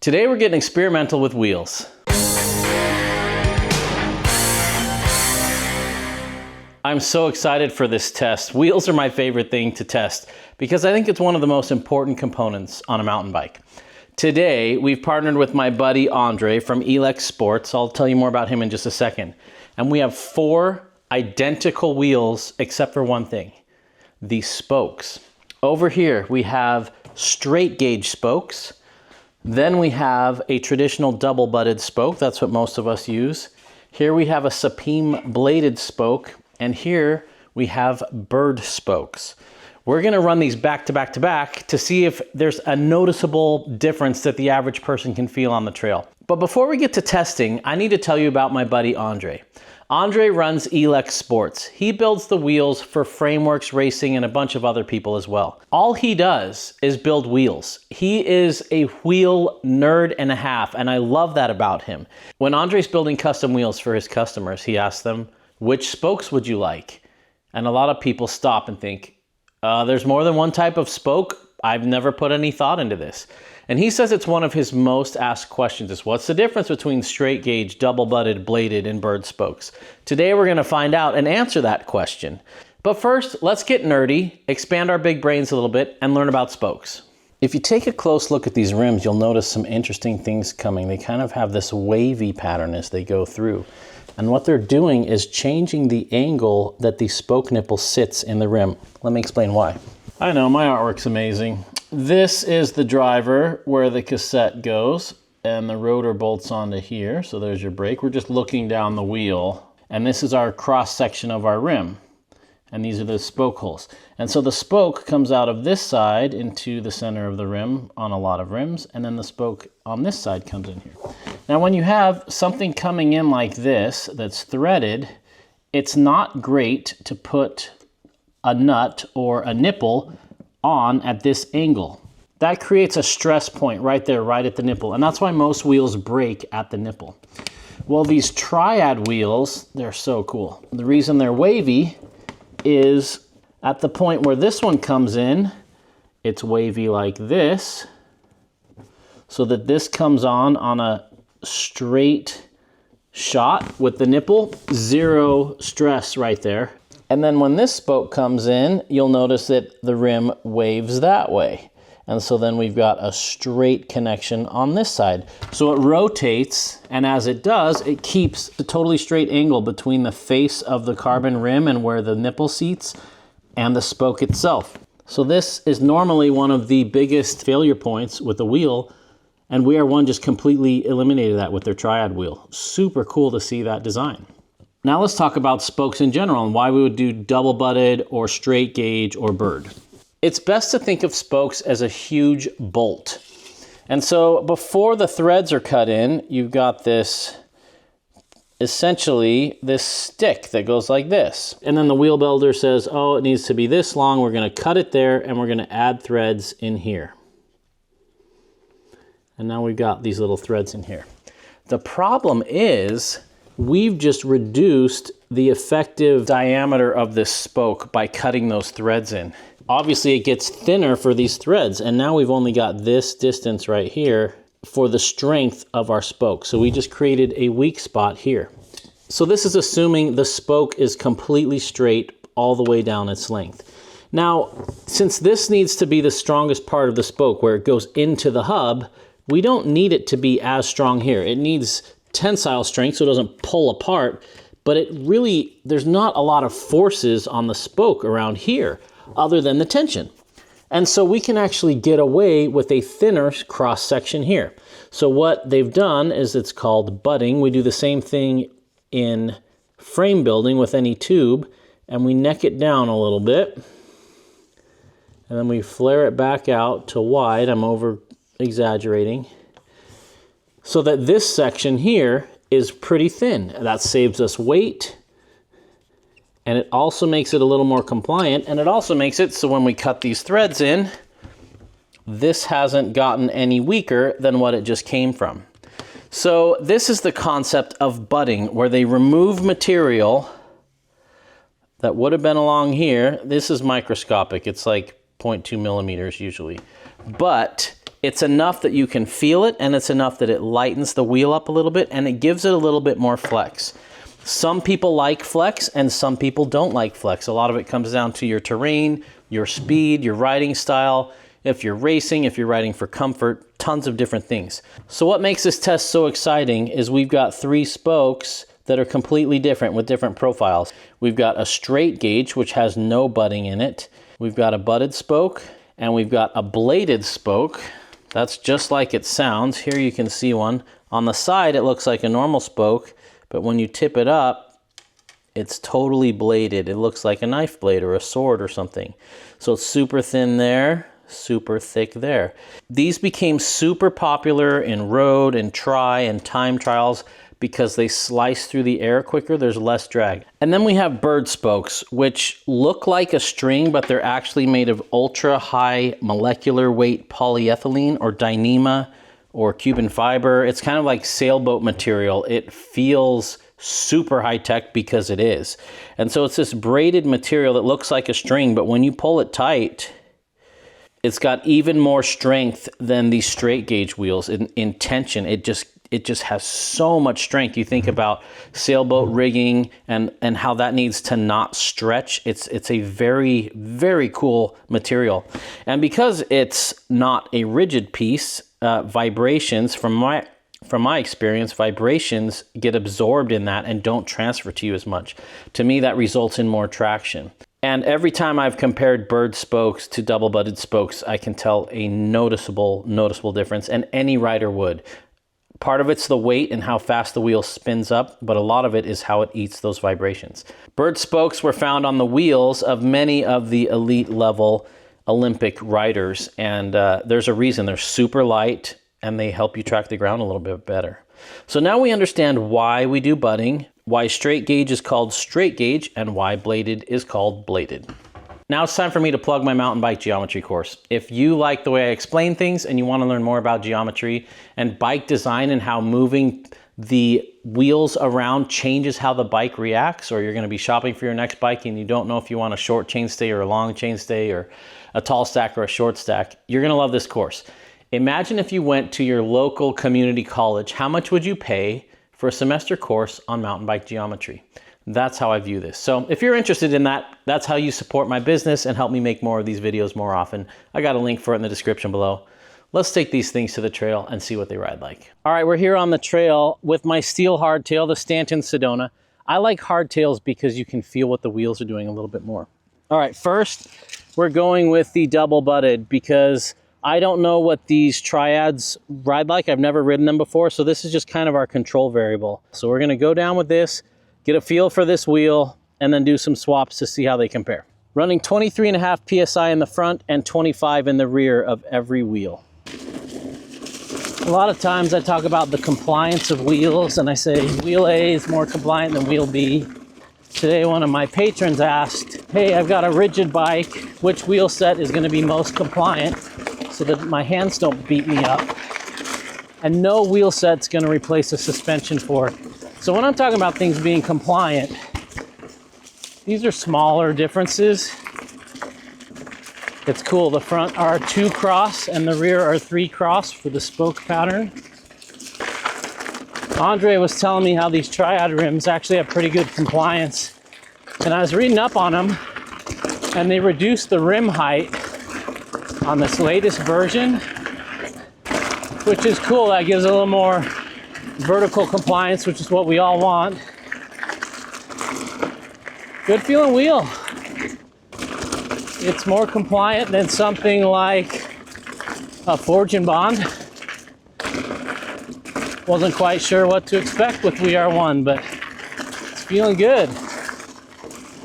Today we're getting experimental with wheels. I'm so excited for this test. Wheels are my favorite thing to test because I think it's one of the most important components on a mountain bike. Today, we've partnered with my buddy Andre from Elex Sports. I'll tell you more about him in just a second. And we have 4 identical wheels except for one thing, the spokes. Over here, we have straight gauge spokes. Then we have a traditional double butted spoke. That's what most of us use. Here we have a Supreme bladed spoke. And here we have BERD spokes. We're gonna run these back to back to back to see if there's a noticeable difference that the average person can feel on the trail. But before we get to testing, I need to tell you about my buddy Andre. Andre runs Elex Sports. He builds the wheels for Frameworks Racing and a bunch of other people as well. All he does is build wheels. He is a wheel nerd and a half, and I love that about him. When Andre's building custom wheels for his customers, he asks them, which spokes would you like? And a lot of people stop and think, there's more than one type of spoke? I've never put any thought into this. And he says it's one of his most asked questions is what's the difference between straight gauge, double butted, bladed, and BERD spokes? Today we're gonna find out and answer that question. But first, let's get nerdy, expand our big brains a little bit, and learn about spokes. If you take a close look at these rims, you'll notice some interesting things coming. They kind of have this wavy pattern as they go through. And what they're doing is changing the angle that the spoke nipple sits in the rim. Let me explain why. I know, my artwork's amazing. This is the driver where the cassette goes and the rotor bolts onto here. So there's your brake. We're just looking down the wheel. And this is our cross section of our rim. And these are the spoke holes. And so the spoke comes out of this side into the center of the rim on a lot of rims. And then the spoke on this side comes in here. Now, when you have something coming in like this that's threaded, it's not great to put a nut or a nipple on at this angle. That creates a stress point right there, right at the nipple. And that's why most wheels break at the nipple. Well, these triad wheels, they're so cool. The reason they're wavy is at the point where this one comes in, it's wavy like this, so that this comes on a straight shot with the nipple, zero stress right there. And then when this spoke comes in, you'll notice that the rim waves that way. And so then we've got a straight connection on this side. So it rotates, and as it does, it keeps a totally straight angle between the face of the carbon rim and where the nipple seats and the spoke itself. So this is normally one of the biggest failure points with the wheel, and WeAre1 just completely eliminated that with their triad wheel. Super cool to see that design. Now let's talk about spokes in general and why we would do double butted or straight gauge or BERD. It's best to think of spokes as a huge bolt. And so before the threads are cut in, you've got this, essentially this stick that goes like this. And then the wheel builder says, oh, it needs to be this long. We're gonna cut it there and we're gonna add threads in here. And now we've got these little threads in here. The problem is we've just reduced the effective diameter of this spoke by cutting those threads in. Obviously it gets thinner for these threads, and now we've only got this distance right here for the strength of our spoke. So we just created a weak spot here. So this is assuming the spoke is completely straight all the way down its length. Now, since this needs to be the strongest part of the spoke where it goes into the hub, we don't need it to be as strong here. It needs tensile strength so it doesn't pull apart, but it really, there's not a lot of forces on the spoke around here other than the tension. And so we can actually get away with a thinner cross section here. So what they've done is it's called butting. We do the same thing in frame building with any tube, and we neck it down a little bit. And then we flare it back out to wide. I'm over exaggerating. So that this section here is pretty thin. That saves us weight. And it also makes it a little more compliant, and it also makes it so when we cut these threads in, this hasn't gotten any weaker than what it just came from. So this is the concept of butting, where they remove material that would have been along here. This is microscopic. It's like 0.2 millimeters usually. But It's enough that you can feel it, and it's enough that it lightens the wheel up a little bit, and it gives it a little bit more flex. Some people like flex, and some people don't like flex. A lot of it comes down to your terrain, your speed, your riding style, if you're racing, if you're riding for comfort, tons of different things. So what makes this test so exciting is we've got 3 spokes that are completely different with different profiles. We've got a straight gauge, which has no butting in it. We've got a butted spoke, and we've got a bladed spoke. That's just like it sounds. Here you can see one. On the side, it looks like a normal spoke, but when you tip it up, it's totally bladed. It looks like a knife blade or a sword or something. So it's super thin there, super thick there. These became super popular in road and tri and time trials because they slice through the air quicker, there's less drag. And then we have BERD spokes, which look like a string, but they're actually made of ultra high molecular weight polyethylene or Dyneema or Cuban fiber. It's kind of like sailboat material. It feels super high tech because it is. And so it's this braided material that looks like a string, but when you pull it tight, it's got even more strength than these straight gauge wheels in tension. It just has so much strength. You think about sailboat rigging and how that needs to not stretch. It's a very, very cool material. And because it's not a rigid piece, vibrations, from my experience, vibrations get absorbed in that and don't transfer to you as much. To me, that results in more traction. And every time I've compared BERD spokes to double butted spokes, I can tell a noticeable difference, and any rider would. Part of it's the weight and how fast the wheel spins up, but a lot of it is how it eats those vibrations. BERD spokes were found on the wheels of many of the elite level Olympic riders, and there's a reason. They're super light and they help you track the ground a little bit better. So now we understand why we do butting, why straight gauge is called straight gauge, and why bladed is called bladed. Now it's time for me to plug my mountain bike geometry course. If you like the way I explain things and you want to learn more about geometry and bike design and how moving the wheels around changes how the bike reacts, or you're going to be shopping for your next bike and you don't know if you want a short chainstay or a long chainstay or a tall stack or a short stack, you're going to love this course. Imagine if you went to your local community college, how much would you pay for a semester course on mountain bike geometry? That's how I view this. So if you're interested in that, that's how you support my business and help me make more of these videos more often. I got a link for it in the description below. Let's take these things to the trail and see what they ride like. All right, we're here on the trail with my steel hardtail, the Stanton Sedona. I like hardtails because you can feel what the wheels are doing a little bit more. All right, first we're going with the double butted because I don't know what these triads ride like. I've never ridden them before, so this is just kind of our control variable. So we're gonna go down with this, get a feel for this wheel, and then do some swaps to see how they compare. Running 23.5 PSI in the front and 25 in the rear of every wheel. A lot of times I talk about the compliance of wheels and I say wheel A is more compliant than wheel B. Today one of my patrons asked, hey, I've got a rigid bike, which wheel set is gonna be most compliant so that my hands don't beat me up? And no wheel set's gonna replace a suspension fork. So when I'm talking about things being compliant, these are smaller differences. It's cool, the front are 2 cross and the rear are 3 cross for the spoke pattern. Andre was telling me how these triad rims actually have pretty good compliance. And I was reading up on them and they reduced the rim height on this latest version, which is cool. That gives a little more vertical compliance, which is what we all want. Good feeling wheel. It's more compliant than something like a Forge and Bond. Wasn't quite sure what to expect with VR1, but it's feeling good.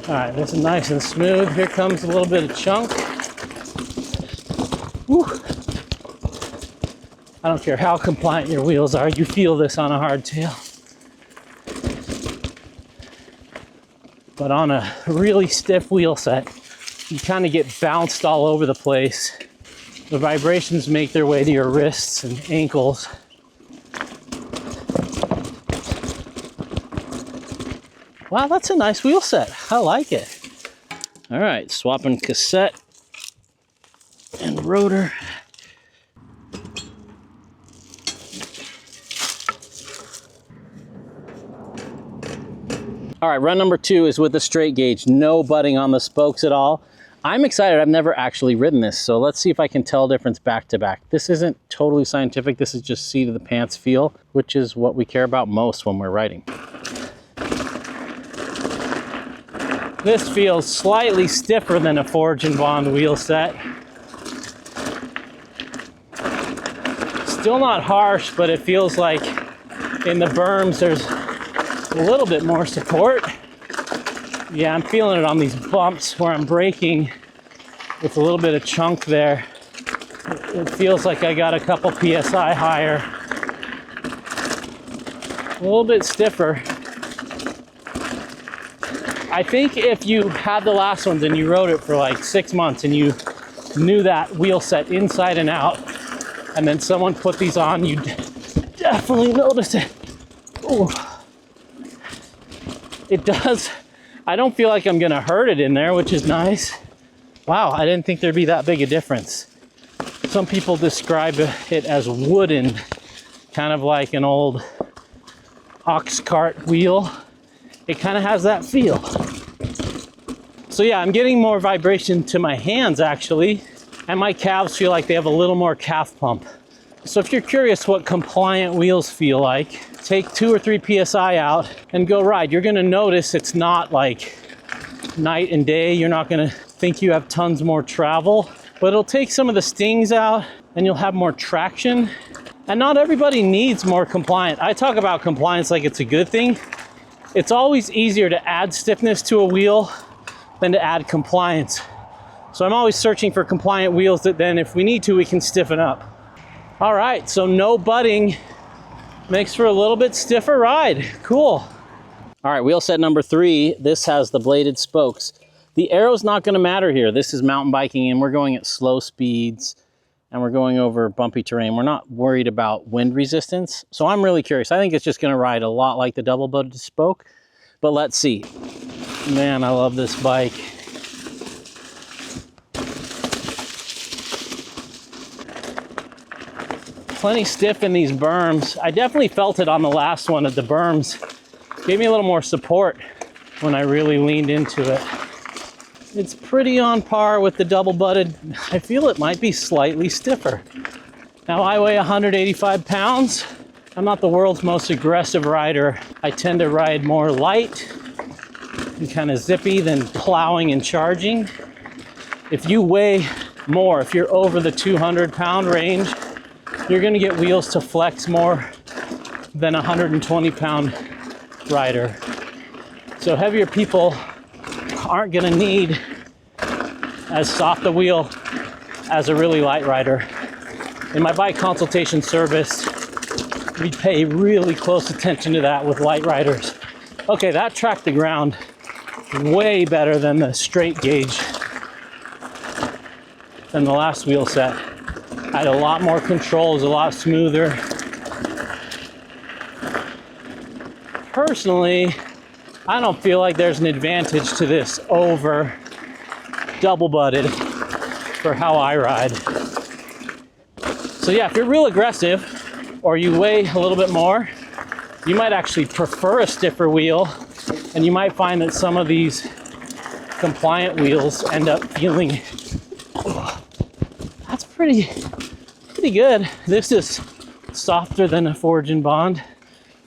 All right, this is nice and smooth. Here comes a little bit of chunk. Woo. I don't care how compliant your wheels are, you feel this on a hardtail. But on a really stiff wheel set, you kind of get bounced all over the place. The vibrations make their way to your wrists and ankles. Wow, that's a nice wheel set. I like it. All right, swapping cassette and rotor. All right, run number 2 is with a straight gauge, no butting on the spokes at all. I'm excited. I've never actually ridden this, so let's see if I can tell a difference back to back. This isn't totally scientific. This is just seat of the pants feel, which is what we care about most when we're riding. This feels slightly stiffer than a Forge and Bond wheel set. Still not harsh, but it feels like in the berms there's a little bit more support. Yeah, I'm feeling it on these bumps where I'm braking with a little bit of chunk there. It feels like I got a couple PSI higher. A little bit stiffer. I think if you had the last ones and you rode it for like 6 months and you knew that wheel set inside and out, and then someone put these on, you'd definitely notice it. Ooh. It does. I don't feel like I'm gonna hurt it in there, which is nice. Wow, I didn't think there'd be that big a difference. Some people describe it as wooden, kind of like an old ox cart wheel. It kind of has that feel. So yeah, I'm getting more vibration to my hands actually, and my calves feel like they have a little more calf pump. So if you're curious what compliant wheels feel like, take 2 or 3 PSI out and go ride. You're gonna notice it's not like night and day. You're not gonna think you have tons more travel, but it'll take some of the stings out and you'll have more traction. And not everybody needs more compliant. I talk about compliance like it's a good thing. It's always easier to add stiffness to a wheel than to add compliance. So I'm always searching for compliant wheels that then if we need to, we can stiffen up. All right, so no butting makes for a little bit stiffer ride. Cool. All right, wheel set number 3. This has the bladed spokes. The arrow's not gonna matter here. This is mountain biking and we're going at slow speeds and we're going over bumpy terrain. We're not worried about wind resistance. So I'm really curious. I think it's just gonna ride a lot like the double butted spoke, but let's see. Man, I love this bike. Plenty stiff in these berms. I definitely felt it on the last one at the berms. Gave me a little more support when I really leaned into it. It's pretty on par with the double butted. I feel it might be slightly stiffer. Now I weigh 185 pounds. I'm not the world's most aggressive rider. I tend to ride more light and kind of zippy than plowing and charging. If you weigh more, if you're over the 200-pound range, you're gonna get wheels to flex more than a 120-pound rider. So heavier people aren't gonna need as soft a wheel as a really light rider. In my bike consultation service, we pay really close attention to that with light riders. Okay, that tracked the ground way better than the straight gauge than the last wheel set. I had a lot more control, it was a lot smoother. Personally, I don't feel like there's an advantage to this over double butted for how I ride. So yeah, if you're real aggressive or you weigh a little bit more, you might actually prefer a stiffer wheel, and you might find that some of these compliant wheels end up feeling, oh, that's pretty good. This is softer than a Forge and Bond.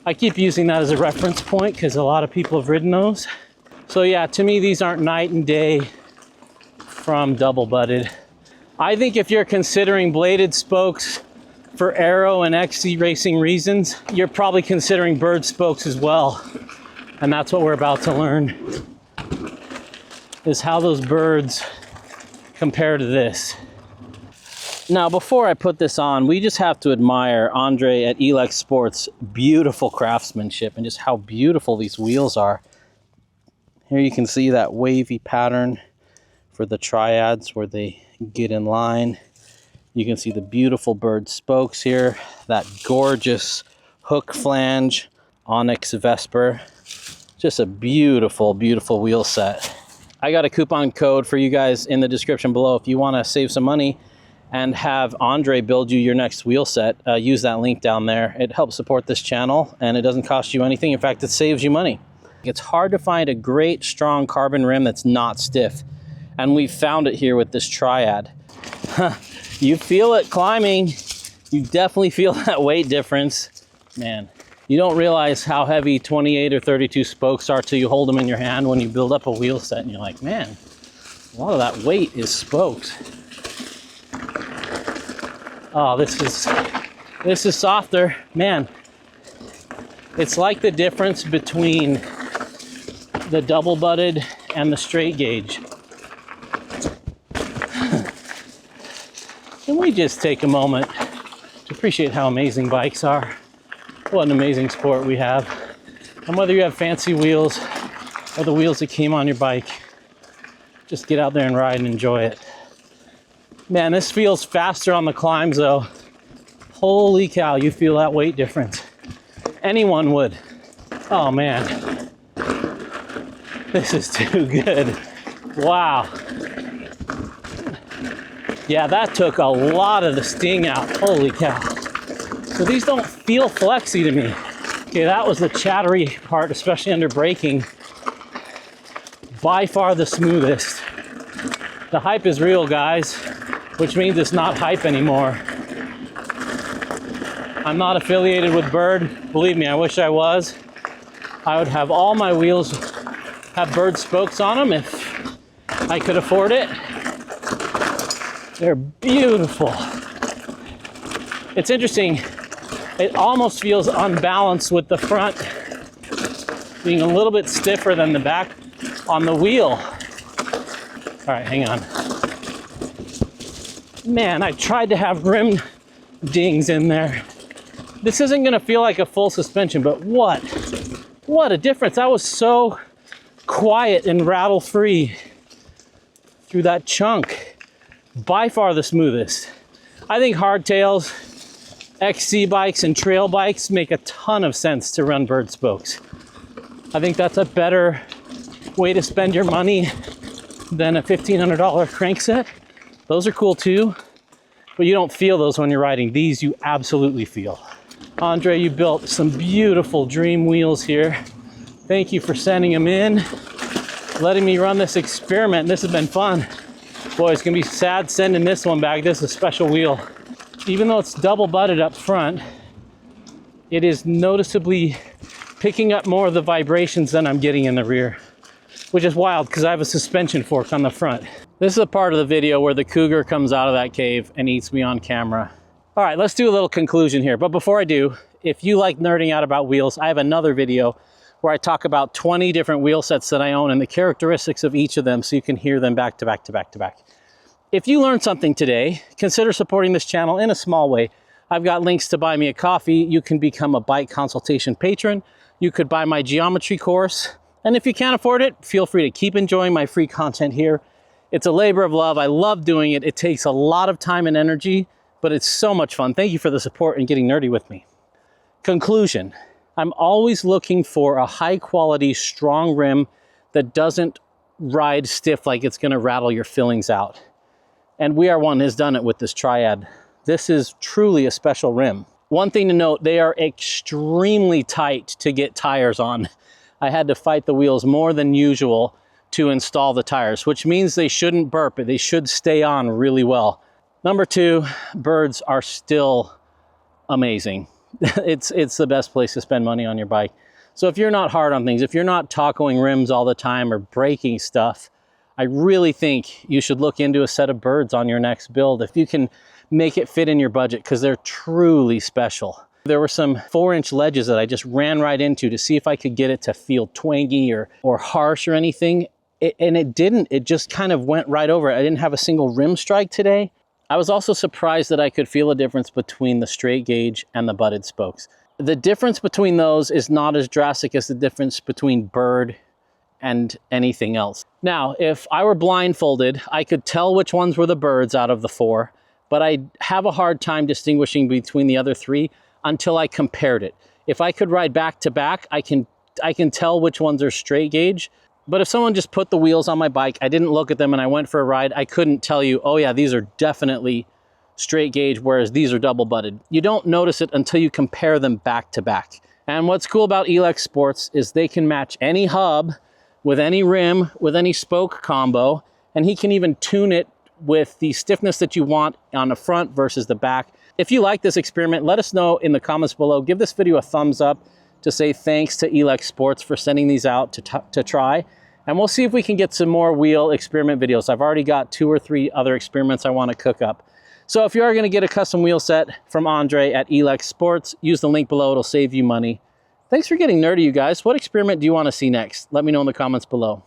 I keep using that as a reference point because a lot of people have ridden those. So yeah, to me, these aren't night and day from double butted. I think if you're considering bladed spokes for aero and XC racing reasons, you're probably considering BERD spokes as well. And that's what we're about to learn, is how those BERDs compare to this. Now, before I put this on, we just have to admire Andre at Elex Sports' beautiful craftsmanship and just how beautiful these wheels are. Here you can see that wavy pattern for the triads where they get in line. You can see the beautiful BERD spokes here, that gorgeous hook flange Onyx Vesper. Just a beautiful, beautiful wheel set. I got a coupon code for you guys in the description below if you want to save some money and have Andre build you your next wheel set. Use that link down there. It helps support this channel and it doesn't cost you anything. In fact, it saves you money. It's hard to find a great, strong carbon rim that's not stiff. And we found it here with this Triad. You feel it climbing. You definitely feel that weight difference. Man, you don't realize how heavy 28 or 32 spokes are till you hold them in your hand when you build up a wheel set and you're like, man, a lot of that weight is spokes. Oh, this is softer. Man, it's like the difference between the double butted and the straight gauge. Can we just take a moment to appreciate how amazing bikes are? What an amazing sport we have. And whether you have fancy wheels or the wheels that came on your bike, just get out there and ride and enjoy it. Man, this feels faster on the climbs though. Holy cow, you feel that weight difference. Anyone would. Oh man, this is too good. Wow. Yeah, that took a lot of the sting out. Holy cow. So these don't feel flexy to me. Okay, that was the chattery part, especially under braking. By far the smoothest. The hype is real, guys, which means it's not hype anymore. I'm not affiliated with BERD. Believe me, I wish I was. I would have all my wheels have BERD spokes on them if I could afford it. They're beautiful. It's interesting. It almost feels unbalanced with the front being a little bit stiffer than the back on the wheel. All right, hang on. Man, I tried to have rim dings in there. This isn't gonna feel like a full suspension, but what a difference. That was so quiet and rattle-free through that chunk. By far the smoothest. I think hardtails, XC bikes, and trail bikes make a ton of sense to run BERD spokes. I think that's a better way to spend your money than a $1,500 crank set. Those are cool too, but you don't feel those when you're riding. These you absolutely feel. Andre, you built some beautiful dream wheels here. Thank you for sending them in, letting me run this experiment. This has been fun. Boy, it's gonna be sad sending this one back. This is a special wheel. Even though it's double butted up front, it is noticeably picking up more of the vibrations than I'm getting in the rear, which is wild because I have a suspension fork on the front. This is a part of the video where the cougar comes out of that cave and eats me on camera. All right, let's do a little conclusion here. But before I do, if you like nerding out about wheels, I have another video where I talk about 20 different wheel sets that I own and the characteristics of each of them so you can hear them back to back to back to back. If you learned something today, consider supporting this channel in a small way. I've got links to buy me a coffee. You can become a bike consultation patron. You could buy my geometry course. And if you can't afford it, feel free to keep enjoying my free content here. It's a labor of love. I love doing it. It takes a lot of time and energy, but it's so much fun. Thank you for the support and getting nerdy with me. Conclusion. I'm always looking for a high quality, strong rim that doesn't ride stiff like it's gonna rattle your fillings out. And WeAre1 has done it with this Triad. This is truly a special rim. One thing to note, they are extremely tight to get tires on. I had to fight the wheels more than usual to install the tires, which means they shouldn't burp, they should stay on really well. Number two, BERDs are still amazing. It's the best place to spend money on your bike. So if you're not hard on things, if you're not tacoing rims all the time or breaking stuff, I really think you should look into a set of BERDs on your next build if you can make it fit in your budget, because they're truly special. There were some 4-inch ledges that I just ran right into to see if I could get it to feel twangy or harsh or anything. And it didn't. It just kind of went right over it. I didn't have a single rim strike today. I was also surprised that I could feel a difference between the straight gauge and the butted spokes. The difference between those is not as drastic as the difference between BERD and anything else. Now, if I were blindfolded, I could tell which ones were the BERDs out of the 4, but I have a hard time distinguishing between the other 3 until I compared it. If I could ride back to back, I can tell which ones are straight gauge. But if someone just put the wheels on my bike, I didn't look at them and I went for a ride, I couldn't tell you, oh yeah, these are definitely straight gauge, whereas these are double butted. You don't notice it until you compare them back to back. And what's cool about Elex Sports is they can match any hub with any rim, with any spoke combo, and he can even tune it with the stiffness that you want on the front versus the back. If you like this experiment, let us know in the comments below. Give this video a thumbs up to say thanks to Elex Sports for sending these out to try. And we'll see if we can get some more wheel experiment videos. I've already got 2 or 3 other experiments I want to cook up. So if you are going to get a custom wheel set from Andre at Elex Sports, use the link below. It'll save you money. Thanks for getting nerdy, you guys. What experiment do you want to see next? Let me know in the comments below.